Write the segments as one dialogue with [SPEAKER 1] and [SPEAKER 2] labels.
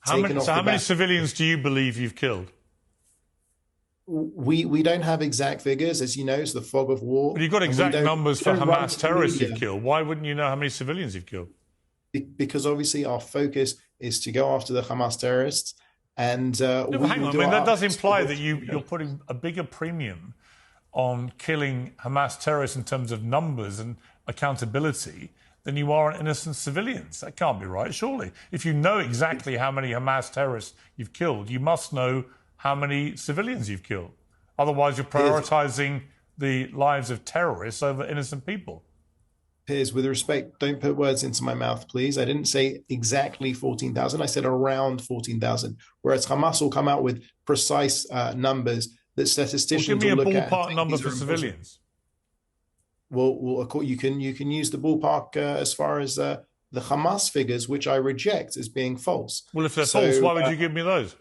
[SPEAKER 1] taken off the
[SPEAKER 2] How many
[SPEAKER 1] back.
[SPEAKER 2] civilians do you believe you've killed?
[SPEAKER 1] We don't have exact figures, as you know. It's the fog of war.
[SPEAKER 2] But you've got exact numbers for Hamas terrorists you've
[SPEAKER 1] media.
[SPEAKER 2] killed. Why wouldn't you know how many civilians you've killed?
[SPEAKER 1] Because obviously our focus is to go after the Hamas terrorists. And
[SPEAKER 2] hang on, I mean, that does imply that you're putting a bigger premium on killing Hamas terrorists in terms of numbers and accountability than you are on innocent civilians. That can't be right, surely. If you know exactly how many Hamas terrorists you've killed, you must know how many civilians you've killed. Otherwise, you're prioritising the lives of terrorists over innocent people.
[SPEAKER 1] Piers, with respect, don't put words into my mouth, please. I didn't say exactly 14,000. I said around 14,000. Whereas Hamas will come out with precise numbers that statisticians will look at.
[SPEAKER 2] Give me a ballpark number for civilians.
[SPEAKER 1] Well, you can use the ballpark as far as the Hamas figures, which I reject as being false.
[SPEAKER 2] Well, if they're false, why would you give me those?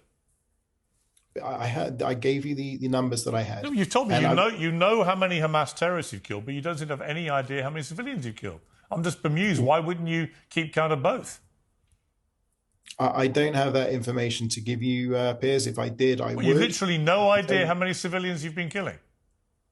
[SPEAKER 1] I gave you the numbers that I had.
[SPEAKER 2] No, you've told me you know how many Hamas terrorists you've killed, but you don't seem to have any idea how many civilians you've killed. I'm just bemused. Why wouldn't you keep count of both?
[SPEAKER 1] I don't have that information to give you, Piers. If I did, I would.
[SPEAKER 2] You've literally no idea how many civilians you've been killing.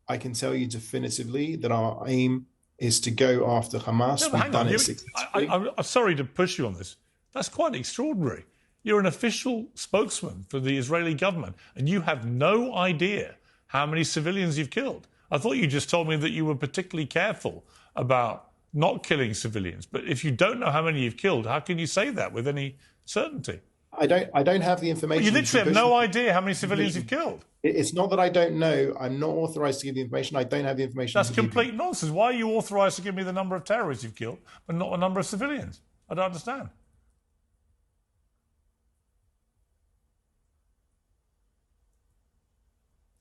[SPEAKER 1] I can tell you definitively that our aim is to go after Hamas.
[SPEAKER 2] No, hang on. I'm sorry to push you on this. That's quite extraordinary. You're an official spokesman for the Israeli government, and you have no idea how many civilians you've killed. I thought you just told me that you were particularly careful about not killing civilians. But if you don't know how many you've killed, how can you say that with any certainty?
[SPEAKER 1] I don't have the information.
[SPEAKER 2] Well, you literally have no idea how many civilians you've killed.
[SPEAKER 1] It's not that I don't know. I'm not authorised to give the information. I don't have the information.
[SPEAKER 2] That's complete nonsense. Why are you authorised to give me the number of terrorists you've killed, but not the number of civilians? I don't understand.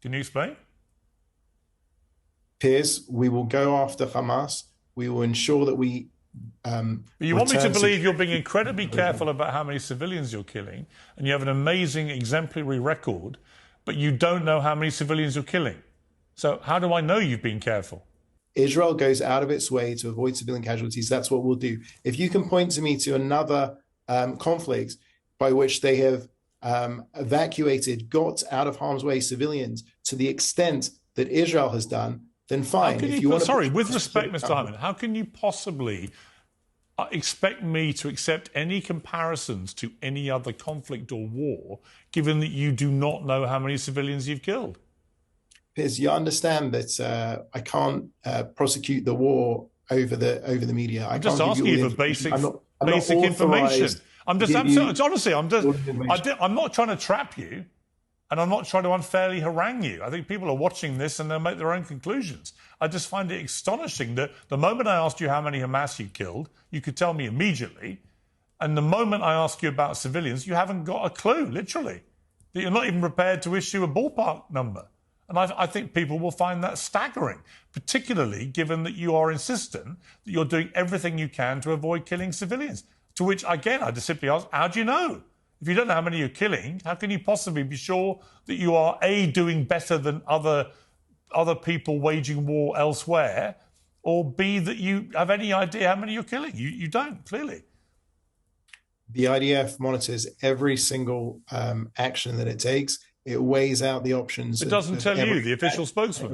[SPEAKER 2] Can you explain?
[SPEAKER 1] Piers, we will go after Hamas. We will ensure that we...
[SPEAKER 2] But you want me to believe you're being incredibly careful about how many civilians you're killing, and you have an amazing exemplary record, but you don't know how many civilians you're killing. So how do I know you've been careful?
[SPEAKER 1] Israel goes out of its way to avoid civilian casualties. That's what we'll do. If you can point to me to another conflict by which they have evacuated, got out of harm's way civilians to the extent that Israel has done, then fine.
[SPEAKER 2] Sorry, with respect, Mr. Hyman, how can you possibly expect me to accept any comparisons to any other conflict or war, given that you do not know how many civilians you've killed?
[SPEAKER 1] Piers, you understand that I can't prosecute the war over the media.
[SPEAKER 2] I'm just asking you for basic information. I'm just honestly, I'm not trying to trap you, and I'm not trying to unfairly harangue you. I think people are watching this and they'll make their own conclusions. I just find it astonishing that the moment I asked you how many Hamas you killed, you could tell me immediately, and the moment I ask you about civilians, you haven't got a clue, literally. That you're not even prepared to issue a ballpark number. And I think people will find that staggering, particularly given that you are insistent that you're doing everything you can to avoid killing civilians. To which, again, I just simply ask, how do you know? If you don't know how many you're killing, how can you possibly be sure that you are, A, doing better than other people waging war elsewhere, or B, that you have any idea how many you're killing? You don't, clearly.
[SPEAKER 1] The IDF monitors every single action that it takes. It weighs out the options.
[SPEAKER 2] It doesn't tell you, the official spokesman.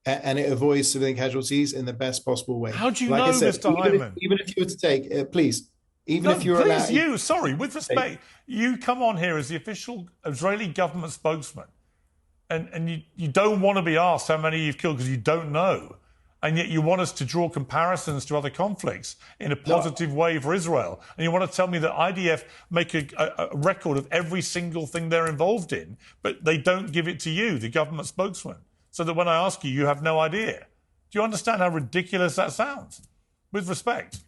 [SPEAKER 1] It avoids civilian casualties in the best possible way.
[SPEAKER 2] How do you know, Mr. Hyman?
[SPEAKER 1] Even if you were to take, please, if you're allowed...
[SPEAKER 2] Sorry, with respect, you come on here as the official Israeli government spokesman, and you don't want to be asked how many you've killed because you don't know, and yet you want us to draw comparisons to other conflicts in a positive way for Israel, and you want to tell me that IDF make a record of every single thing they're involved in, but they don't give it to you, the government spokesman, so that when I ask you, you have no idea. Do you understand how ridiculous that sounds? With respect.